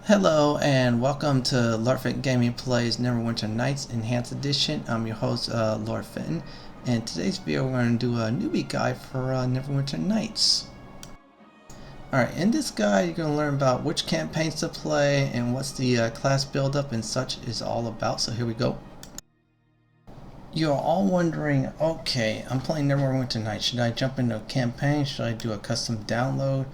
Hello and welcome to Lord Fenton Gaming Plays Neverwinter Nights Enhanced Edition. I'm your host, Lord Fenton, and today's video we're going to do a newbie guide for Neverwinter Nights. Alright, in this guide you're going to learn about which campaigns to play and what's the class build-up and such is all about, so here we go. You're all wondering, okay, I'm playing Neverwinter Nights. Should I jump into a campaign? Should I do a custom download?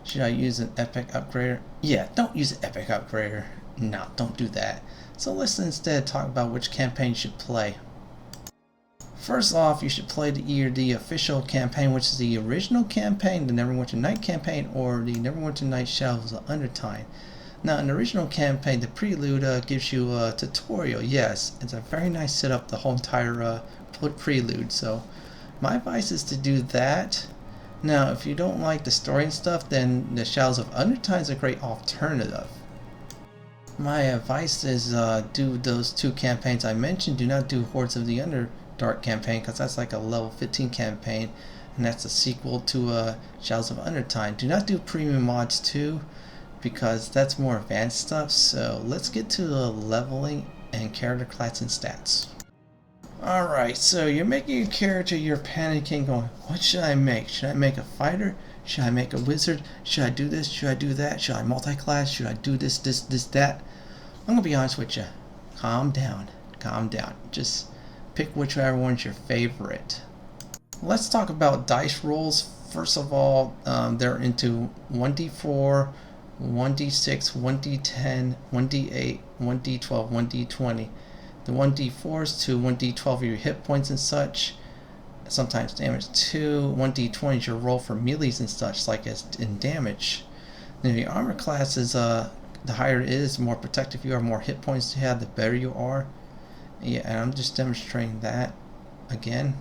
Should I use an epic upgrader? Yeah, don't use an epic upgrader. No, don't do that. So let's instead talk about which campaign you should play. First off, you should play either the official campaign, which is the original campaign, the Neverwinter Night campaign, or the Neverwinter Nights Shadows of Underentide. Now, in the original campaign, the prelude gives you a tutorial. Yes, it's a very nice setup, the whole entire prelude. So my advice is to do that. Now, if you don't like the story and stuff, then the Shadows of Underentide is a great alternative. My advice is do those two campaigns I mentioned. Do not do Hordes of the Underdark campaign, because that's like a level 15 campaign, and that's a sequel to Shadows of Underentide. Do not do premium mods too, because that's more advanced stuff. So let's get to the leveling and character class and stats. Alright, so you're making a character, you're panicking, going, what should I make? Should I make a fighter? Should I make a wizard? Should I do this? Should I do that? Should I multi-class? Should I do this, that? I'm gonna be honest with you. Calm down. Calm down. Just pick whichever one's your favorite. Let's talk about dice rolls. First of all, they're into 1d4, 1d6, 1d10, 1d8, 1d12, 1d20. The 1d4s to 1d12 are your hit points and such. Sometimes damage 2. 1d20 is your roll for melees and such, like as in damage. Then your armor class is the higher it is, the more protective you are, more hit points you have, the better you are. Yeah, and I'm just demonstrating that again.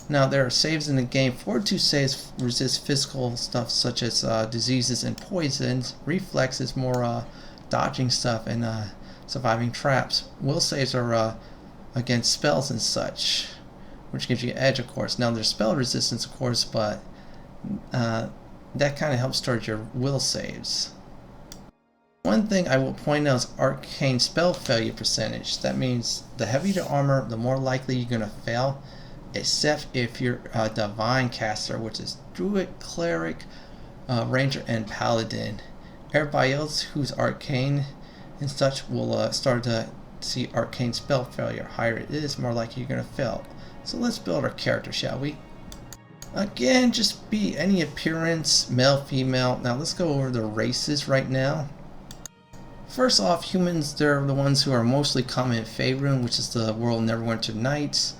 Now there are saves in the game. Fortitude saves resist physical stuff such as diseases and poisons. Reflex is more dodging stuff and surviving traps. Will saves are against spells and such, which gives you edge, of course. Now there's spell resistance, of course, but that kind of helps towards your will saves. One thing I will point out is arcane spell failure percentage. That means the heavier the armor, the more likely you're going to fail, except if you're a divine caster, which is druid, cleric, ranger, and paladin. Everybody else who's arcane and such will start to see arcane spell failure. Higher it is, more likely you're going to fail. So let's build our character, shall we? Again, just be any appearance, male, female. Now let's go over the races right now. First off, humans, they're the ones who are mostly common in Faerun, which is the world Neverwinter Nights.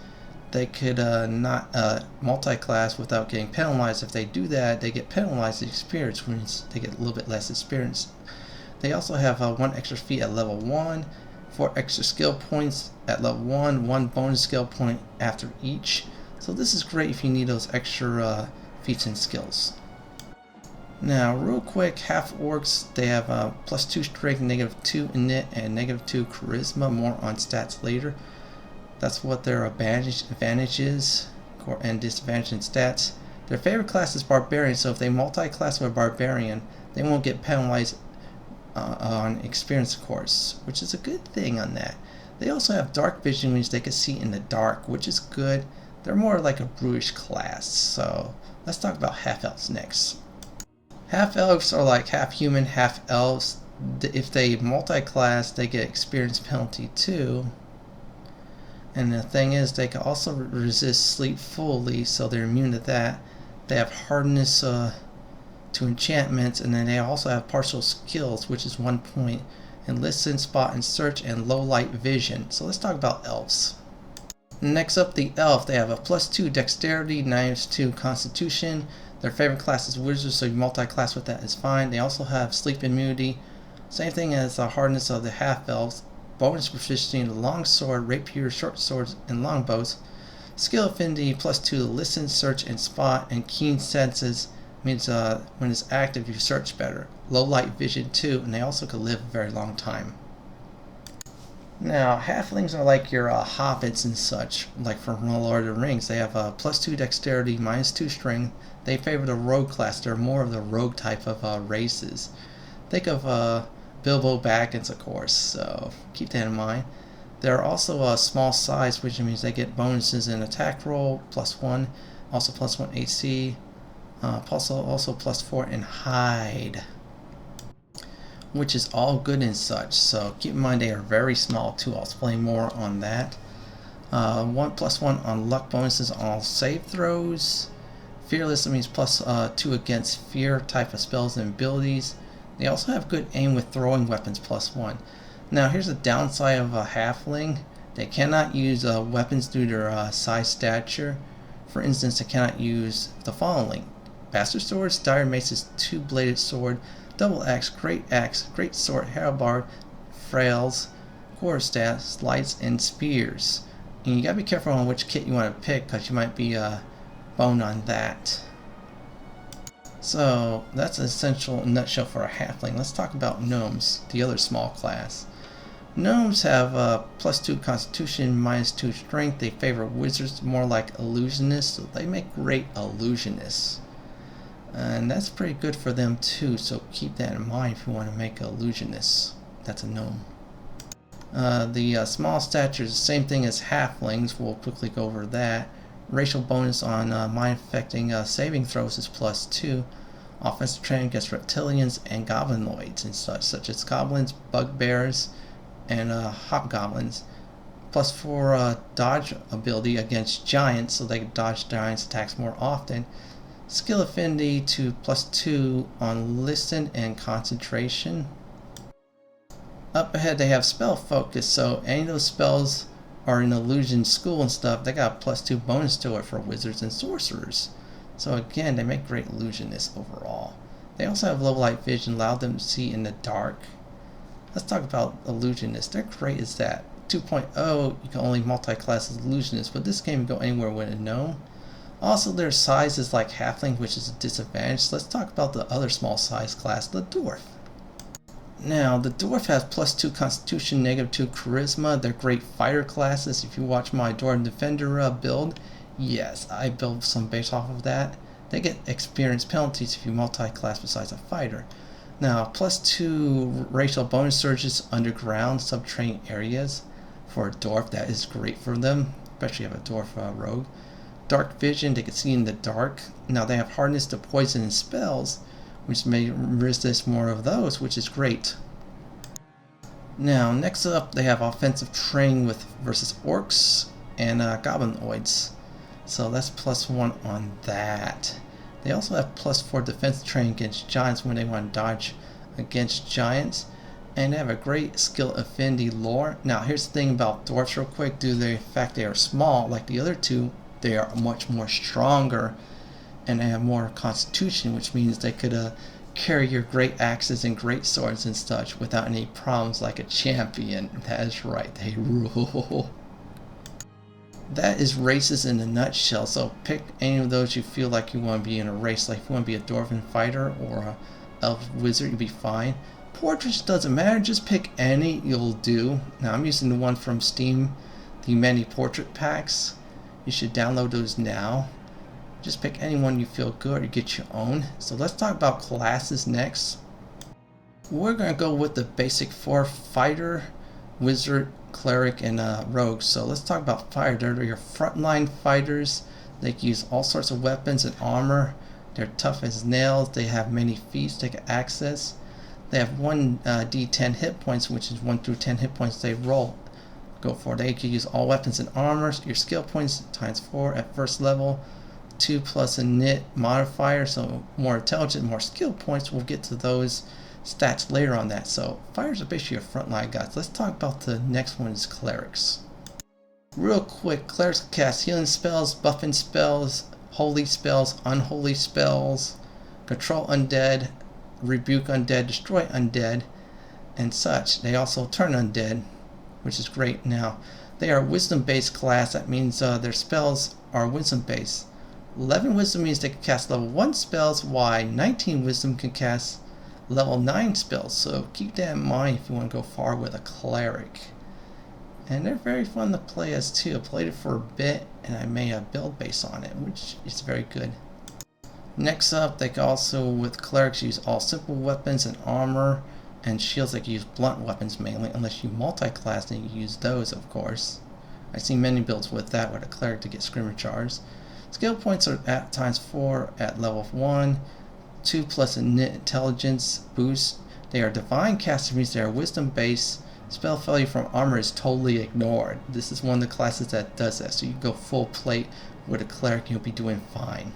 They could not multi-class without getting penalized. If they do that, they get penalized in experience, which means they get a little bit less experience. They also have 1 extra feat at level 1, 4 extra skill points at level 1, 1 bonus skill point after each. So this is great if you need those extra feats and skills. Now real quick, half orcs, they have +2 strength, -2 innate, and -2 charisma. More on stats later. That's what their advantage is, and disadvantage in stats. Their favorite class is barbarian, so if they multi-class with barbarian, they won't get penalized on experience, of course, which is a good thing on that. They also have dark vision, which they can see in the dark, which is good. They're more like a brutish class. So let's talk about half-elves next. Half-elves are like half human, half elves. If they multi-class, they get experience penalty too. And the thing is, they can also resist sleep fully, so they're immune to that. They have hardness to enchantments, and then they also have partial skills, which is 1 point, and listen, spot, and search, and low light vision. So let's talk about elves. Next up, the elf. They have a +2 dexterity, -2 constitution. Their favorite class is wizard, so you multi-class with that is fine. They also have sleep immunity, same thing as the hardness of the half elves. Bonus proficiency in the long sword, rapier, short swords, and longbows. Skill affinity +2 to listen, search, and spot, and keen senses means when it's active you search better. Low light vision too, and they also could live a very long time. Now, halflings are like your hobbits and such, like from Lord of the Rings. They have a +2 dexterity, -2 strength. They favor the rogue class. They're more of the rogue type of races. Think of Bilbo Baggins, of course, so keep that in mind. They're also a small size, which means they get bonuses in attack roll, +1, also +1 AC, also +4 in hide, which is all good and such. So keep in mind they are very small too. I'll explain more on that. 1+1 on luck bonuses on all save throws. Fearless means +2 against fear type of spells and abilities. They also have good aim with throwing weapons +1. Now here's a downside of a halfling. They cannot use weapons due to their size stature. For instance, they cannot use the following: Bastard Swords, Dire Maces, Two-Bladed Sword, Double Axe, Great Sword, Halberd, Frails, Quarterstaffs, Lights, and Spears. And you gotta be careful on which kit you want to pick, because you might be boned on that. So that's an essential nutshell for a halfling. Let's talk about gnomes, the other small class. Gnomes have +2 constitution, -2 strength. They favor wizards more like illusionists, so they make great illusionists. And that's pretty good for them too, so keep that in mind if you want to make illusionists. That's a gnome. The small stature is the same thing as halflings. We'll quickly go over that. Racial bonus on mind affecting saving throws is +2. Offensive training against reptilians and goblinoids and such as goblins, bugbears, and hobgoblins. +4 dodge ability against giants, so they can dodge giants' attacks more often. Skill affinity to +2 on listen and concentration. Up ahead they have spell focus, so any of those spells are in illusion school and stuff, they got a +2 bonus to it for wizards and sorcerers. So again, they make great illusionists overall. They also have low light vision, allow them to see in the dark. Let's talk about illusionists. They're great as that. 2.0, you can only multi-class as illusionists, but this game can go anywhere with a gnome. Also, their size is like halfling, which is a disadvantage. So let's talk about the other small size class, the dwarf. Now, the dwarf has +2 constitution, -2 charisma. They're great fighter classes. If you watch my dwarf defender build, yes, I build some based off of that. They get experience penalties if you multi-class besides a fighter. Now, +2 racial bonus surges underground subterranean areas for a dwarf. That is great for them, especially if you have a dwarf rogue. Dark vision, they can see in the dark. Now they have hardness to poison and spells, which may resist more of those, which is great. Now, next up, they have offensive training versus orcs and goblinoids. So that's +1 on that. They also have +4 defense training against giants when they want to dodge against giants. And they have a great skill affinity lore. Now, here's the thing about dwarves real quick. Due to the fact they are small, like the other two, they are much more stronger. And they have more constitution, which means they could carry your great axes and great swords and such without any problems like a champion. That is right, they rule. That is races in a nutshell, so pick any of those you feel like you want to be in a race. Like if you want to be a dwarven fighter or a elf wizard, you'll be fine. Portraits doesn't matter, just pick any, you'll do. Now I'm using the one from Steam, the many portrait packs. You should download those now. Just pick any one you feel good or get your own. So let's talk about classes next. We're going to go with the basic 4: fighter, wizard, cleric, and rogue. So let's talk about fighter. They're your frontline fighters. They can use all sorts of weapons and armor. They're tough as nails. They have many feats they can access. They have 1 d10 hit points, which is 1 through 10 hit points they roll. Go for it. They can use all weapons and armor. Your skill points ×4 at first level. 2 plus a knit modifier, so more intelligent, more skill points. We'll get to those stats later on that. So fighters are basically your frontline guys. Let's talk about the next one is clerics. Real quick, clerics can cast healing spells, buffing spells, holy spells, unholy spells, control undead, rebuke undead, destroy undead, and such. They also turn undead, which is great. Now, they are a wisdom-based class. That means their spells are wisdom-based. 11 wisdom means they can cast level 1 spells, while 19 wisdom can cast level 9 spells. So keep that in mind if you want to go far with a cleric. And they're very fun to play as too. I played it for a bit and I made a build based on it, which is very good. Next up, they can also, with clerics, use all simple weapons and armor. and shields that can use blunt weapons mainly, unless you multi-class and you use those, of course. I've seen many builds with that, with a cleric to get screamer charge. Skill points are at ×4 at level 1, 2 plus intelligence boost. They are divine casters, means they are wisdom based. Spell failure from armor is totally ignored. This is one of the classes that does that, so you go full plate with a cleric and you'll be doing fine.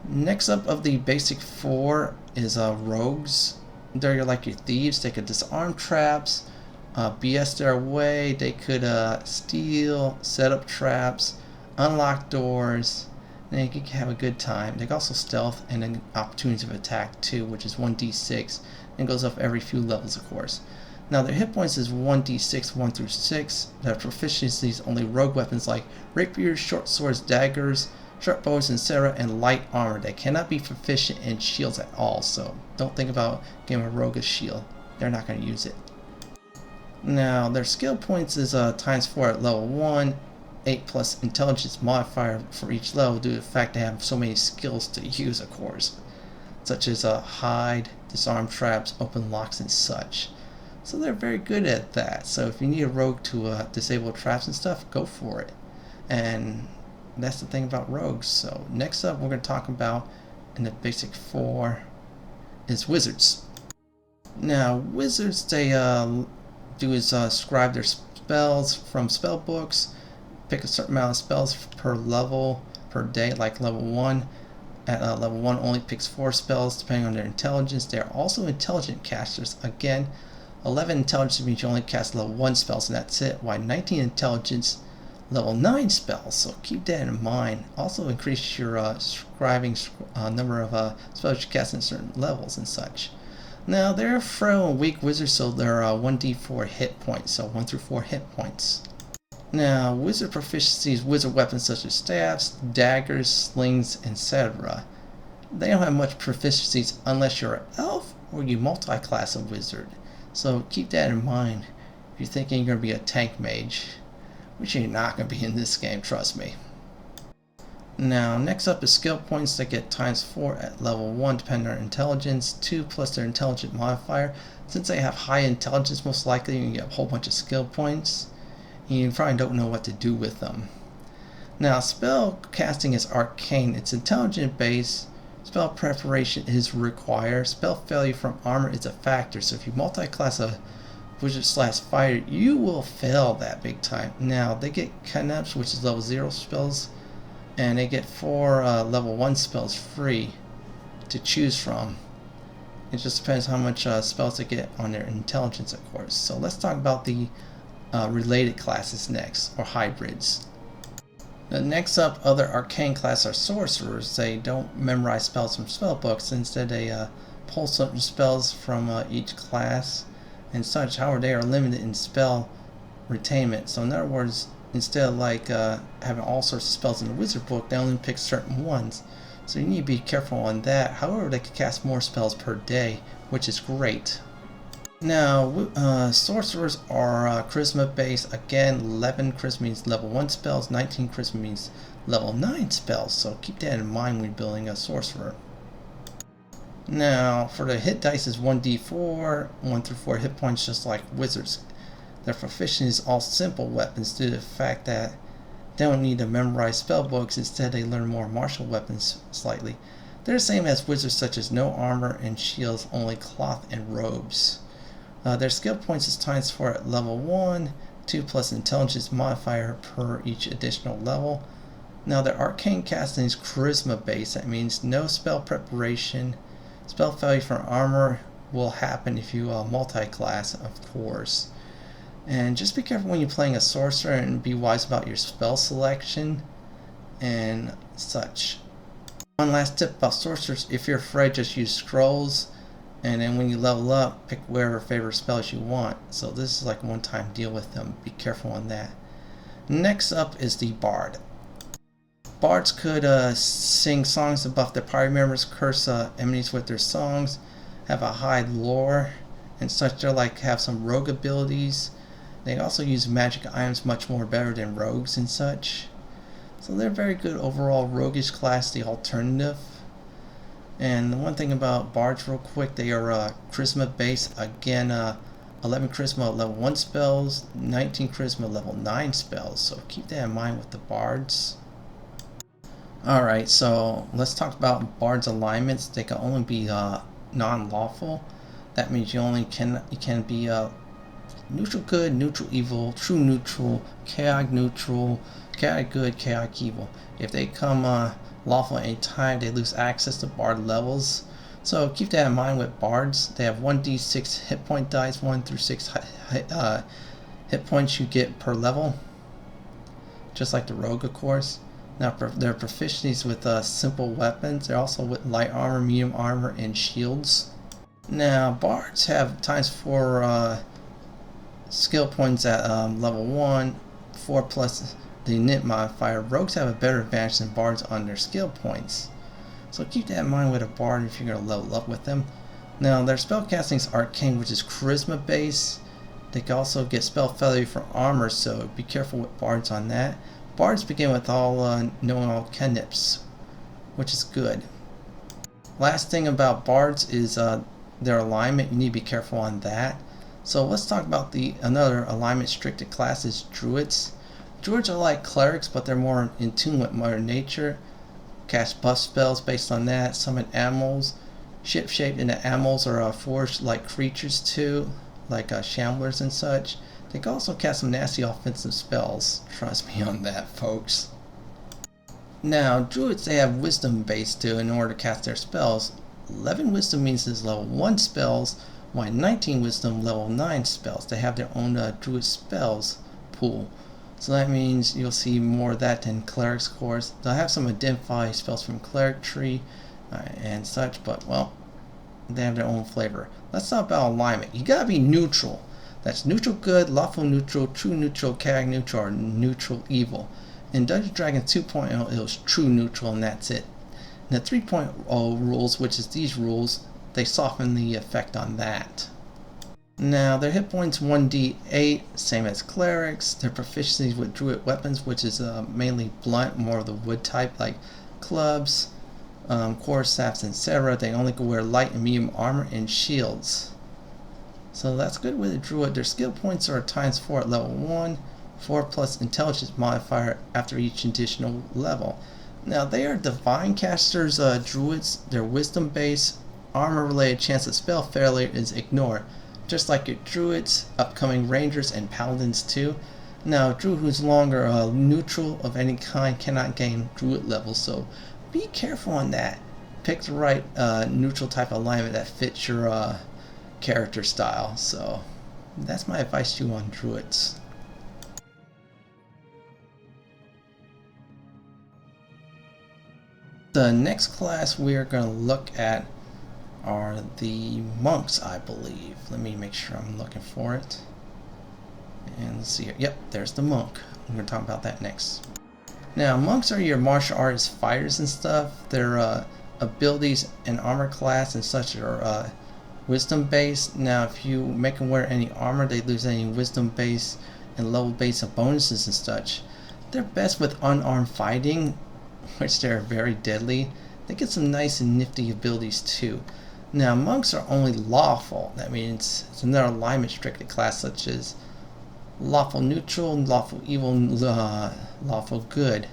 Next up of the basic 4 is rogues. They're like your thieves. They could disarm traps, BS their way. They could steal, set up traps, unlock doors, and they can have a good time. They can also stealth and then opportunities of attack too, which is 1d6 and goes up every few levels, of course. Now their hit points is 1d6, 1 through 6. Their proficiencies only rogue weapons like rapiers, short swords, daggers, short bows, etc., and light armor. They cannot be proficient in shields at all, so don't think about getting a rogue a shield. They're not going to use it. Now their skill points is ×4 at level 1, 8 plus intelligence modifier for each level due to the fact they have so many skills to use, of course, such as hide, disarm traps, open locks, and such. So they're very good at that. So if you need a rogue to disable traps and stuff, go for it. And that's the thing about rogues. So next up we're going to talk about in the basic 4 is wizards. Now wizards, they do is scribe their spells from spell books, pick a certain amount of spells per level per day, like level 1. At level 1 only picks 4 spells depending on their intelligence. They are also intelligent casters. Again, 11 intelligence means you only cast level 1 spells and that's it, while 19 intelligence level 9 spells, so keep that in mind. Also increase your scribing number of spells you cast in certain levels and such. Now they're frail and weak wizards, so they're 1d4 hit points, so 1 through 4 hit points. Now wizard proficiencies, wizard weapons such as staffs, daggers, slings, etc. They don't have much proficiencies unless you're an elf or you multi-class a wizard, so keep that in mind if you're thinking you're going to be a tank mage, which you're not going to be in this game, trust me. Now next up is skill points that get ×4 at level 1 depending on their intelligence, 2 plus their intelligence modifier. Since they have high intelligence, most likely you can get a whole bunch of skill points. You probably don't know what to do with them. Now spell casting is arcane. It's intelligent based. Spell preparation is required. Spell failure from armor is a factor, so if you multi-class a wizard / fighter, you will fail that big time. Now they get cantrips, which is level 0 spells, and they get 4 level 1 spells free to choose from. It just depends how much spells they get on their intelligence, of course. So let's talk about the related classes next, or hybrids. Next up, other arcane classes are sorcerers. They don't memorize spells from spell books. Instead, they pull certain spells from each class and such. However, they are limited in spell retainment. So in other words, instead of like having all sorts of spells in the wizard book, they only pick certain ones. So you need to be careful on that. However, they can cast more spells per day, which is great. Now, sorcerers are charisma based. Again, 11 charisma means level 1 spells, 19 charisma means level 9 spells. So keep that in mind when you're building a sorcerer. Now, for the hit dice is 1d4, 1 through 4 hit points, just like wizards. Their proficiency is all simple weapons due to the fact that they don't need to memorize spell books. Instead, they learn more martial weapons slightly. They're the same as wizards, such as no armor and shields, only cloth and robes. Their skill points is ×4 at level 1, 2 plus intelligence modifier per each additional level. Now their arcane casting is charisma based. That means no spell preparation. Spell failure from armor will happen if you multi-class, of course. And just be careful when you're playing a sorcerer and be wise about your spell selection and such. One last tip about sorcerers: if you're afraid, just use scrolls, and then when you level up, pick whatever favorite spells you want. So this is like a one-time deal with them. Be careful on that. Next up is the bard. Bards could sing songs to buff their party members, curse enemies with their songs, have a high lore and such. They're like have some rogue abilities. They also use magic items much more better than rogues and such. So they're very good overall roguish class, the alternative. And the one thing about bards real quick, they are charisma based. Again, 11 charisma level 1 spells, 19 charisma level 9 spells, so keep that in mind with the bards. Alright, so let's talk about bards alignments. They can only be non-lawful. That means you can be neutral good, neutral evil, true neutral, chaotic neutral, chaotic good, chaotic evil. If they come lawful at any time, they lose access to bard levels. So keep that in mind with bards. They have 1d6 hit point dice, 1 through 6 hit points you get per level, just like the rogue, of course. Now their proficiencies with simple weapons. They're also with light armor, medium armor, and shields. Now bards have ×4 skill points at level 1, 4 plus the init modifier. Rogues have a better advantage than bards on their skill points. So keep that in mind with a bard if you're going to level up with them. Now their spellcasting is arcane, which is charisma based. They can also get spell failure for armor, so be careful with bards on that. Bards begin with all knowing all cantrips, which is good. Last thing about bards is their alignment. You need to be careful on that. So let's talk about another alignment restricted class is druids. Druids are like clerics, but they're more in tune with Mother Nature. Cast buff spells based on that. Summon animals. Ship-shaped into animals or forest-like creatures too, like shamblers and such. They can also cast some nasty offensive spells. Trust me on that, folks. Now, druids, they have wisdom base too in order to cast their spells. 11 wisdom means it's level 1 spells, while 19 wisdom level 9 spells. They have their own druid spells pool. So that means you'll see more of that than clerics, of course. They'll have some identify spells from cleric tree and such, but well, they have their own flavor. Let's talk about alignment. You gotta be neutral. That's neutral good, lawful neutral, true neutral, chaotic neutral, or neutral evil. In Dungeons & Dragons 2.0, it was true neutral, and that's it. In the 3.0 rules, which is these rules, they soften the effect on that. Now, their hit points 1d8, same as clerics. Their proficiencies with druid weapons, which is mainly blunt, more of the wood type, like clubs, quarterstaffs, etc. They only can wear light and medium armor and shields. So that's good with a druid. Their skill points are ×4 at level 1, 4 plus intelligence modifier after each additional level. Now they are divine casters, druids. Their wisdom base, armor related chance of spell failure is ignore. Just like your druids, upcoming rangers, and paladins too. Now, a druid who's longer neutral of any kind cannot gain druid level, so be careful on that. Pick the right neutral type of alignment that fits your character style. So that's my advice to you on druids. The next class we are going to look at are the monks, I believe. Let me make sure I'm looking for it. And let's see here. Yep, there's the monk. We're going to talk about that next. Now, monks are your martial arts fighters and stuff. Their abilities and armor class and such are wisdom based. Now, if you make them wear any armor, they lose any wisdom base and level base of bonuses and such. They're best with unarmed fighting, which they're very deadly. They get some nice and nifty abilities too. Now, monks are only lawful. That means it's another alignment restricted class, such as lawful neutral, lawful evil, lawful good.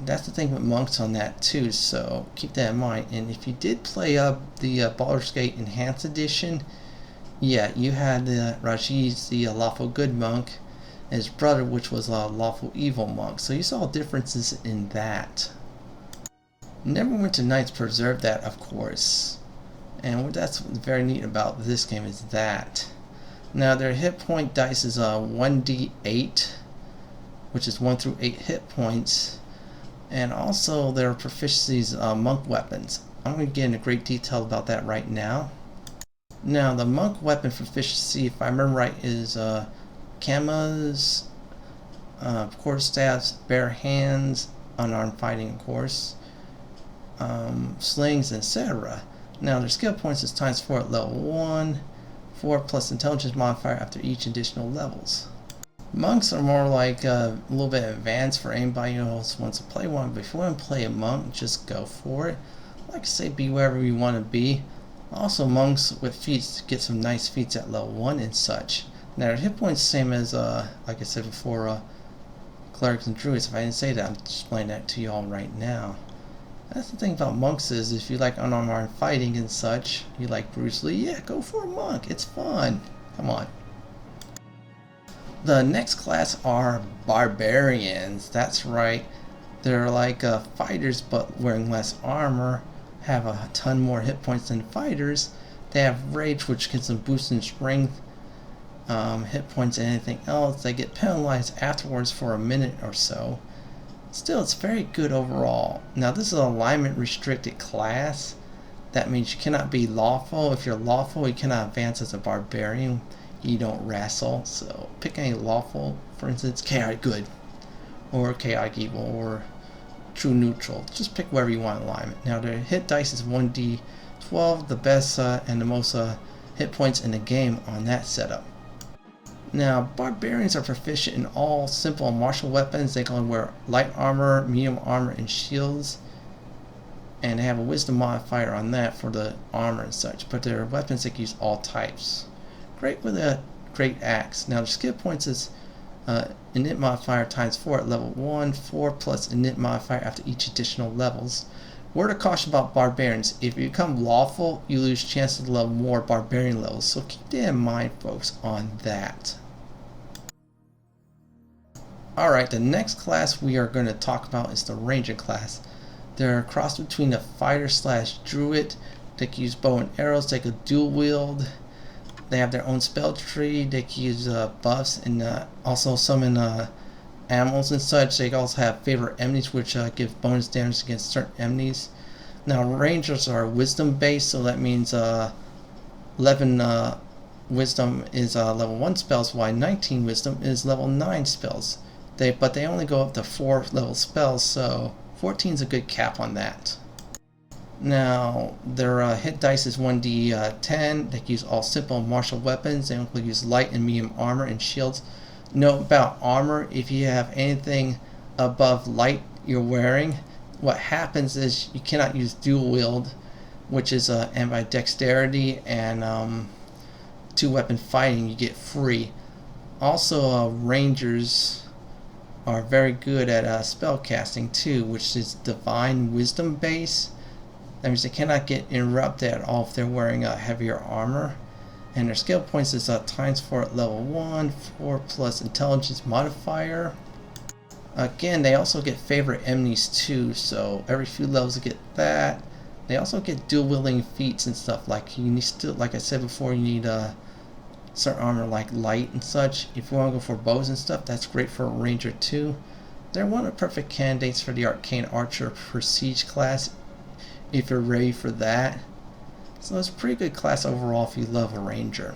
That's the thing with monks on that too, so keep that in mind. And if you did play the Baldur's Gate Enhanced Edition, yeah, you had Rajiz, the lawful good monk, and his brother, which was a lawful evil monk. So you saw differences in that. Neverwinter Nights preserved that, of course. And what that's very neat about this game is that. Now their hit point dice is 1d8, which is 1 through 8 hit points. And also their proficiencies monk weapons. I'm going to get into great detail about that right now. Now the monk weapon proficiency, if I remember right, is kamas, quarterstaffs, bare hands, unarmed fighting, of course, slings, etc. Now their skill points is ×4 at level 1, 4 plus intelligence modifier after each additional levels. Monks are more like a little bit advanced for anybody who else wants to play one. But if you want to play a monk, just go for it. like I say, be wherever you want to be. Also, monks with feats get some nice feats at level 1 and such. Now, their hit points same as, like I said before, clerics and druids. If I didn't say that, I'm displaying that to you all right now. That's the thing about monks is if you like unarmed fighting and such, you like Bruce Lee, yeah, go for a monk. It's fun. Come on. The next class are barbarians. That's right. They're like fighters but wearing less armor, have a ton more hit points than fighters. They have rage, which gives them boost in strength, hit points, and anything else. They get penalized afterwards for a minute or so. Still, it's very good overall. Now, this is an alignment restricted class. That means you cannot be lawful. If you're lawful, you cannot advance as a barbarian. You don't wrestle. So pick any lawful, for instance, chaotic good, or chaotic evil, or true neutral. Just pick wherever you want alignment. Now, the hit dice is 1d12, the best and the most hit points in the game on that setup. Now, barbarians are proficient in all simple and martial weapons. They can wear light armor, medium armor, and shields. And they have a wisdom modifier on that for the armor and such. But their weapons, they can use all types. Great with a great axe. Now, their skill points is init modifier times 4 at level 1, 4 plus init modifier after each additional levels. Word of caution about barbarians: if you become lawful, you lose chances to level more barbarian levels. So keep that in mind, folks, on that. Alright, the next class we are going to talk about is the Ranger class. They're a cross between a fighter / druid. They can use bow and arrows. They can dual wield. They have their own spell tree. They can use buffs and also summon animals and such. They also have favorite enemies, which give bonus damage against certain enemies. Now, Rangers are wisdom based, so that means 11 wisdom is level 1 spells, while 19 wisdom is level 9 spells. But they only go up to 4 level spells, so 14 is a good cap on that. Now, their hit dice is 1d10. They can use all simple martial weapons. They only use light and medium armor and shields. Note about armor: if you have anything above light you're wearing, what happens is you cannot use dual wield, which is ambidexterity and 2-weapon fighting. You get free. Also, Rangers are very good at spell casting too, which is divine wisdom base. That means they cannot get interrupted at all if they're wearing a heavier armor. And their skill points is times 4 at level 1, 4 plus intelligence modifier. Again, they also get favorite enemies too, so every few levels they get that. They also get dual wielding feats and stuff. Like you need to, like I said before, you need certain armor like light and such. If you want to go for bows and stuff, that's great for a ranger too. They're one of the perfect candidates for the arcane archer prestige class if you're ready for that. So it's a pretty good class overall if you love a ranger.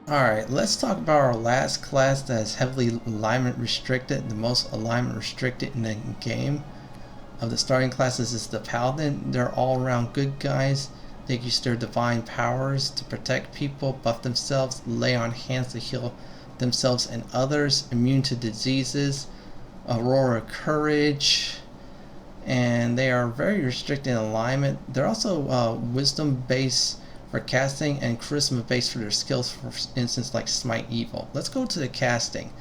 Alright, let's talk about our last class that is heavily alignment restricted, the most alignment restricted in the game. Of the starting classes is the Paladin. They're all around good guys. They use their divine powers to protect people, buff themselves, lay on hands to heal themselves and others, immune to diseases, Aurora Courage, and they are very restricted in alignment. They're also wisdom based for casting and charisma based for their skills, for instance like Smite Evil. Let's go to the casting.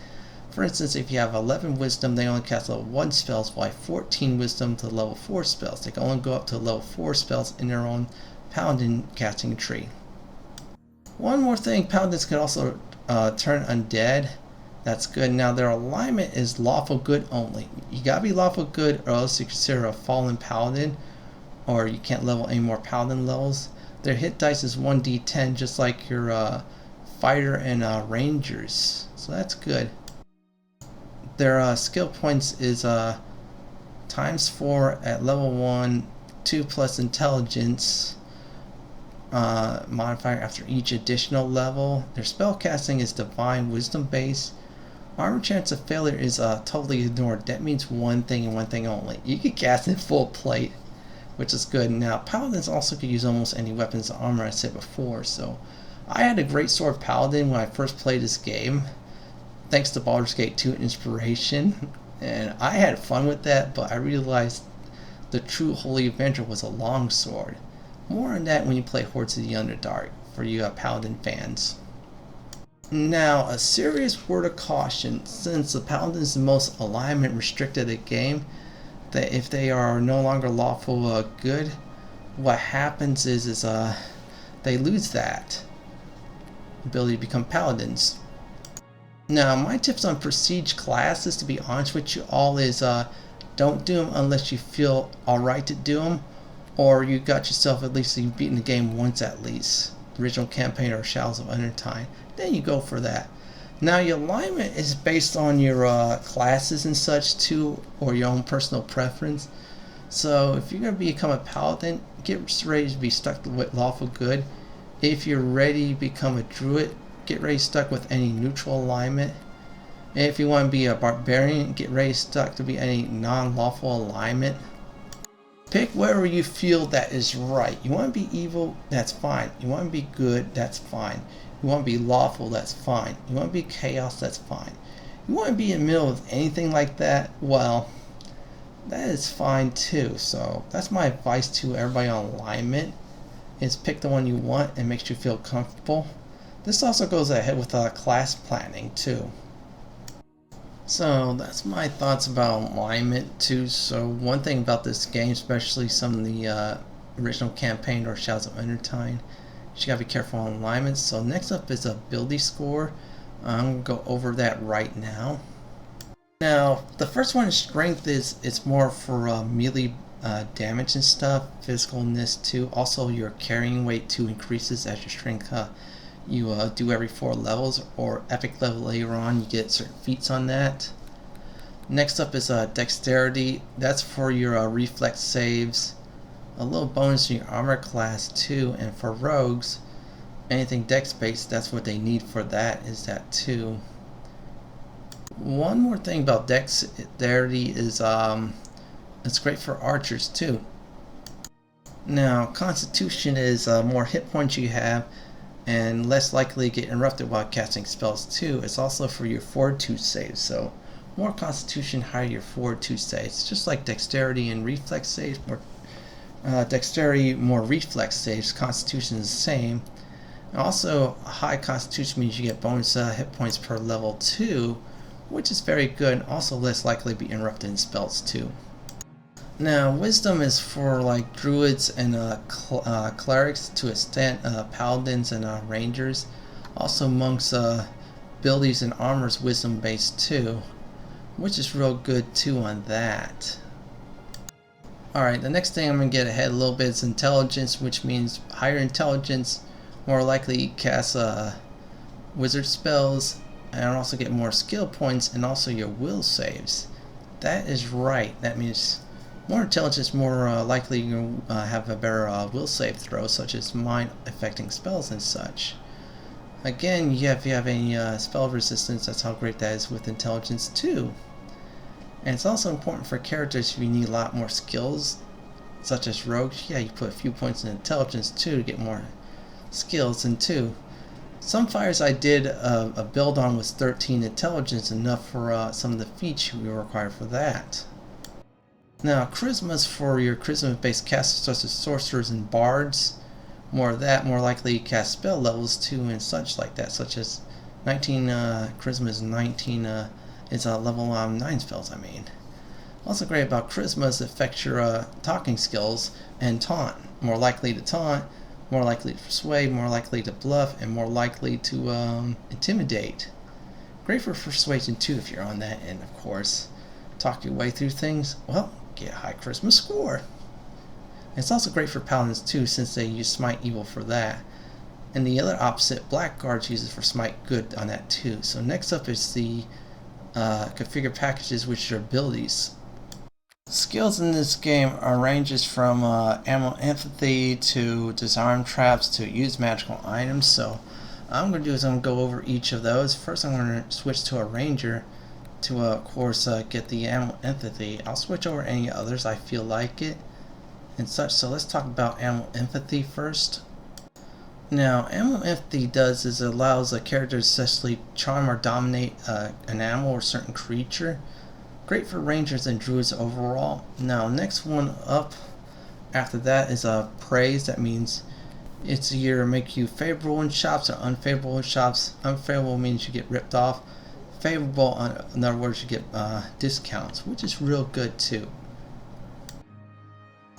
For instance, if you have 11 wisdom, they only cast level 1 spells, while 14 wisdom to level 4 spells. They can only go up to level 4 spells in their own Paladin casting tree. One more thing, Paladins can also turn undead. That's good. Now, their alignment is lawful good only. You gotta be lawful good or else you consider a fallen Paladin, or you can't level any more Paladin levels. Their hit dice is 1d10, just like your fighter and rangers. So that's good. Their skill points is times 4 at level 1, 2 plus intelligence modifier after each additional level. Their spell casting is divine wisdom base. Armor chance of failure is totally ignored. That means one thing and one thing only. You can cast in full plate, which is good. Now, Paladins also could use almost any weapons of armor I said before. So I had a great sword Paladin when I first played this game, thanks to Baldur's Gate 2 inspiration. And I had fun with that, but I realized the true Holy Avenger was a longsword. More on that when you play Hordes of the Underdark, for you Paladin fans. Now, a serious word of caution, since the Paladin is the most alignment restricted game, that if they are no longer lawful good, what happens is they lose that ability to become Paladins. Now, my tips on Prestige classes, to be honest with you all, is don't do them unless you feel alright to do them, or you got yourself at least, you've beaten the game once at least, the original campaign or Shadows of Underentide. Then you go for that. Now, your alignment is based on your classes and such too, or your own personal preference. So if you're going to become a Paladin, get ready to be stuck with lawful good. If you're ready to become a Druid, get ready stuck with any neutral alignment. And if you want to be a Barbarian, get ready stuck to be any non-lawful alignment. Pick wherever you feel that is right. You want to be evil, that's fine. You want to be good, that's fine. You want to be lawful, that's fine. You want to be chaos, that's fine. You want to be in the middle of anything like that, well, that is fine too. So that's my advice to everybody on alignment, is pick the one you want and makes you feel comfortable. This also goes ahead with class planning too. So that's my thoughts about alignment too. So one thing about this game, especially some of the original campaign or Shadows of Underentide, you gotta be careful on alignments. So next up is ability score. I'm gonna go over that right now. Now the first one is strength. It's more for melee damage and stuff, physicalness too. Also your carrying weight too increases as your strength you do every 4 levels, or epic level later on you get certain feats on that. Next up is dexterity. That's for your reflex saves, a little bonus in your armor class too, and for rogues anything dex based, that's what they need for that, is that too. One more thing about dexterity is it's great for archers too. Now constitution is more hit points you have and less likely to get interrupted while casting spells too. It's also for your fortitude saves, so more constitution, higher your fortitude saves. Just like dexterity and reflex saves, more dexterity, more reflex saves. Constitution is the same. And also, high constitution means you get bonus hit points per level 2, which is very good, and also less likely to be interrupted in spells too. Now, wisdom is for like druids and clerics to extent, paladins and rangers. Also monks, abilities and armors wisdom based too, which is real good too on that. Alright, the next thing I'm going to get ahead a little bit is intelligence, which means higher intelligence, more likely to cast wizard spells, and also get more skill points, and also your will saves. That is right. That means more intelligence, more likely you have a better will save throw, such as mind affecting spells and such. Again, if you have any spell resistance, that's how great that is with intelligence too. And it's also important for characters if you need a lot more skills, such as rogues. Yeah, you put a few points in intelligence too to get more skills. And two, some fires I did a build on was 13 intelligence, enough for some of the feats you require for that. Now, charisma is for your charisma-based casters such as sorcerers and bards. More of that, more likely to cast spell levels too and such like that, such as 19 charisma is 19 is level 9 spells. I mean, also great about charisma is it affects your talking skills and taunt. More likely to taunt, more likely to persuade, more likely to bluff, and more likely to intimidate. Great for persuasion too if you're on that end, of course. Talk your way through things. Well, get a high charisma score. It's also great for paladins too, since they use smite evil for that. And the other opposite, blackguards uses for smite good on that too. So next up is the configure packages, which are abilities. Skills in this game are ranges from ammo empathy to disarm traps to use magical items. So what I'm going to do is I'm going to go over each of those. First I'm going to switch to a ranger to of course get the ammo empathy. I'll switch over any others I feel like it and such. So let's talk about ammo empathy first. Now, ammo empathy does is it allows a character to successfully charm or dominate an animal or certain creature. Great for rangers and druids overall. Now, next one up after that is praise. That means it's either make you favorable in shops or unfavorable in shops. Unfavorable means you get ripped off. Favorable, in other words, you get discounts, which is real good too.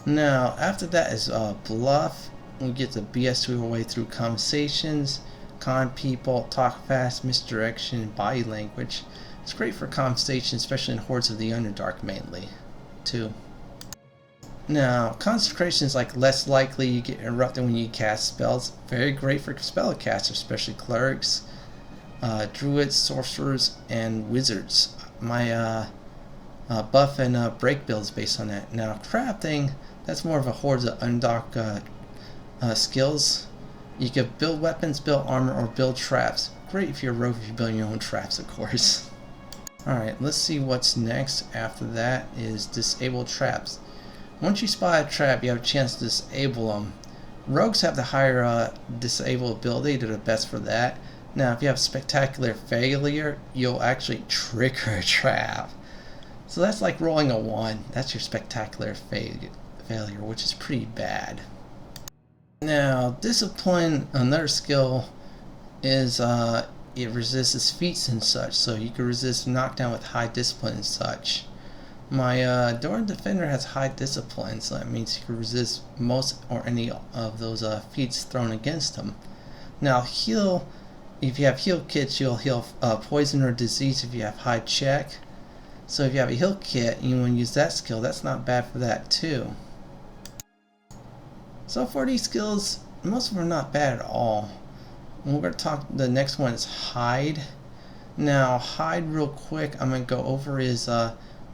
Now, after that is bluff. We get to BS your way through conversations, con people, talk fast, misdirection, body language. It's great for conversation, especially in Hordes of the Underdark mainly, too. Now, consecration is like less likely you get interrupted when you cast spells. Very great for spellcasters, especially clerics, druids, sorcerers, and wizards. My buff and break build is based on that. Now, crafting, that's more of a Hordes of Underdark skills. You can build weapons, build armor, or build traps. Great if you're a rogue if you build your own traps, of course. Alright, let's see what's next. After that is disable traps. Once you spot a trap, you have a chance to disable them. Rogues have the higher disable ability, they're the best for that. Now, if you have spectacular failure, you'll actually trigger a trap. So that's like rolling a 1. That's your spectacular failure, which is pretty bad. Now, discipline, another skill, is it resists feats and such, so you can resist knockdown with high discipline and such. My Door Defender has high discipline, so that means you can resist most or any of those feats thrown against him. Now, heal, if you have heal kits, you'll heal poison or disease if you have high check. So if you have a heal kit and you want to use that skill, that's not bad for that too. So for these skills, most of them are not bad at all. We're going to talk, the next one is hide. Now, hide real quick, I'm going to go over is,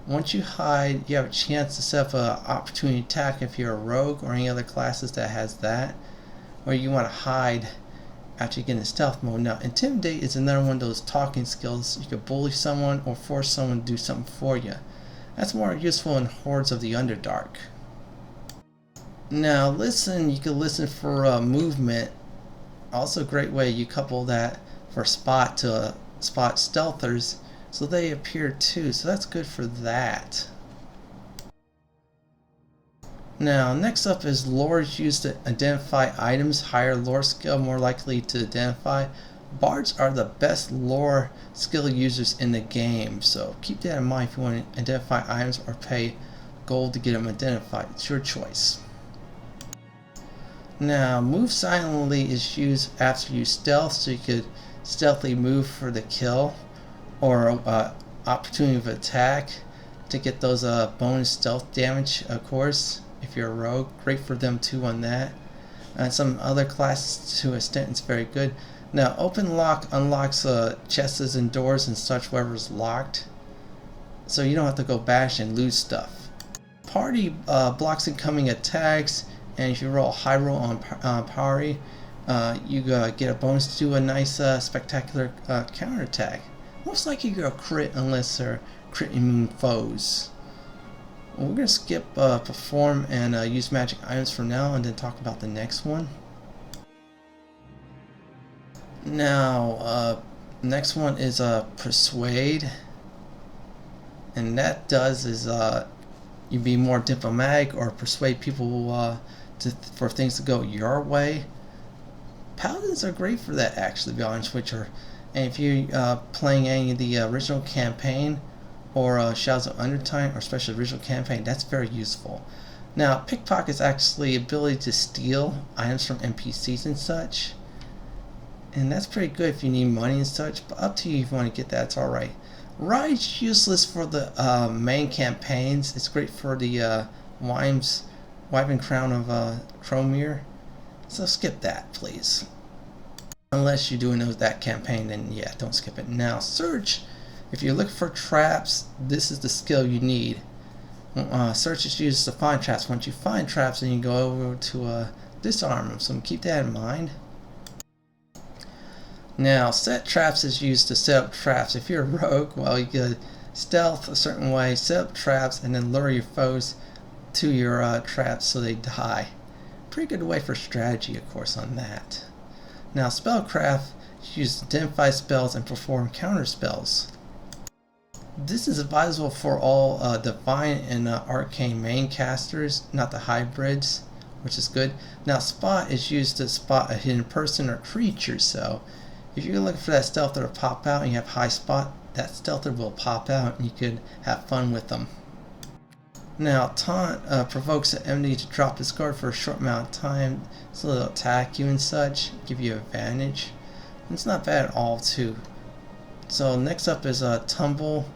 once you hide, you have a chance to set up an opportunity attack if you're a rogue or any other classes that has that. Or you want to hide after you get in stealth mode. Now, intimidate is another one of those talking skills. You can bully someone or force someone to do something for you. That's more useful in Hordes of the Underdark. Now, listen, you can listen for movement. Also a great way you couple that for spot to spot stealthers, so they appear too, so that's good for that. Now, next up is lore is used to identify items. Higher lore skill, more likely to identify. Bards are the best lore skill users in the game, so keep that in mind if you want to identify items or pay gold to get them identified. It's your choice. Now, move silently is used after you stealth, so you could stealthily move for the kill or opportunity of attack to get those bonus stealth damage, of course, if you're a rogue. Great for them too on that. And some other classes to an extent it's very good. Now, open lock unlocks chests and doors and such wherever's locked, so you don't have to go bash and lose stuff. Party blocks incoming attacks. And if you roll a high roll on party, you get a bonus to do a nice spectacular counterattack. Most likely you're a crit unless they're crit immune foes. Well, we're going to skip perform and use magic items for now and then talk about the next one. Now, next one is persuade. And that does is you be more diplomatic or persuade people for things to go your way. Paladins are great for that, actually, to be honest with you. And if you're playing any of the original campaign or Shadows of Underentide, or especially original campaign, that's very useful. Now, pickpocket is actually ability to steal items from NPCs and such. And that's pretty good if you need money and such, but up to you if you want to get that, it's alright. Ride's useless for the main campaigns. It's great for the Wife and Crown of Cromir. So skip that, please. Unless you're doing that campaign, then yeah, don't skip it. Now, search. If you're looking for traps, this is the skill you need. Search is used to find traps. Once you find traps, then you go over to disarm them. So keep that in mind. Now, set traps is used to set up traps. If you're a rogue, well, you could stealth a certain way, set up traps, and then lure your foes to your traps so they die. Pretty good way for strategy, of course, on that. Now, spellcraft is used to identify spells and perform counter spells. This is advisable for all Divine and Arcane main casters, not the hybrids, which is good. Now Spot is used to spot a hidden person or creature, so if you're looking for that stealther to pop out and you have high Spot, that stealther will pop out and you could have fun with them. Now Taunt provokes an enemy to drop his guard for a short amount of time, so they'll attack you and such, give you advantage. It's not bad at all too. So next up is Tumble.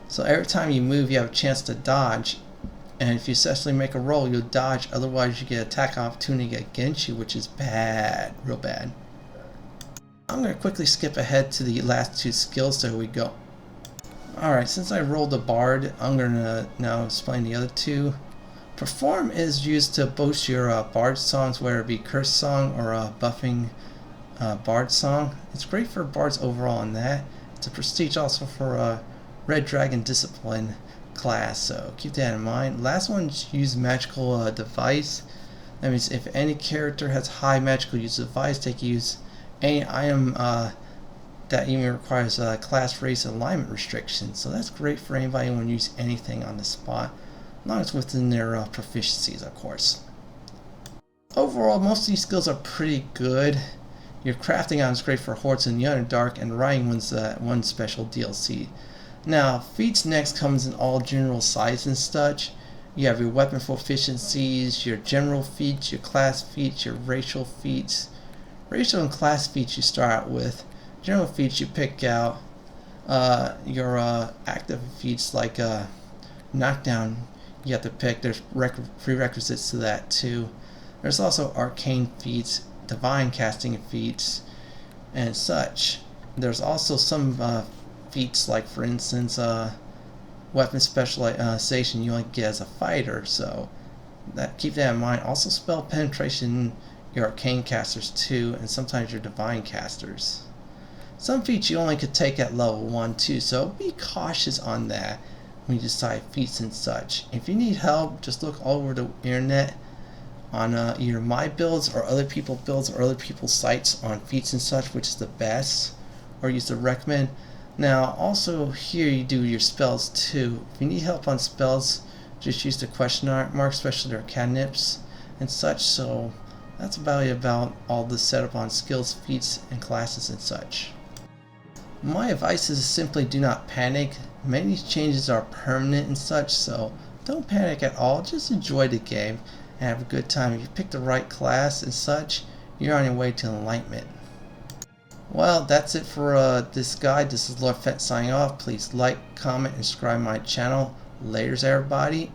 So every time you move, you have a chance to dodge, and if you successfully make a roll, you'll dodge. Otherwise, you get attack opportunity against you, which is bad, real bad. I'm going to quickly skip ahead to the last two skills, so here we go. Alright, since I rolled a Bard, I'm going to now explain the other two. Perform is used to boost your Bard songs, whether it be Curse Song or buffing Bard Song. It's great for Bards overall in that. It's a prestige also for Red Dragon Discipline class, so keep that in mind. Last one's use magical device. That means if any character has high magical use device, they can use any item that even requires class race alignment restrictions. So that's great for anybody who wants to use anything on the spot, as long as it's within their proficiencies, of course. Overall, most of these skills are pretty good. Your crafting item is great for Hordes in the Underdark, and Riding one's one special DLC. Now, Feats next comes in all general size and such. You have your weapon proficiencies, your general feats, your class feats, your racial feats. Racial and class feats you start out with. General feats you pick out. Your active feats like knockdown you have to pick. There's prerequisites to that too. There's also arcane feats, divine casting feats, and such. There's also some feats like, for instance, weapon specialization you only get as a fighter, so keep that in mind. Also spell penetration, your arcane casters too, and sometimes your divine casters. Some feats you only could take at level 1 too, so be cautious on that when you decide feats and such. If you need help, just look all over the internet on either my builds or other people's builds or other people's sites on feats and such, which is the best, or use the recommend. Now also here you do your spells too. If you need help on spells, just use the question mark, especially their cantrips and such. So that's about all the setup on skills, feats, and classes and such. My advice is simply do not panic. Many changes are permanent and such, so don't panic at all. Just enjoy the game and have a good time. If you pick the right class and such, you're on your way to enlightenment. Well, that's it for this guide. This is Lord Fenton signing off. Please like, comment, and subscribe to my channel. Laters, everybody.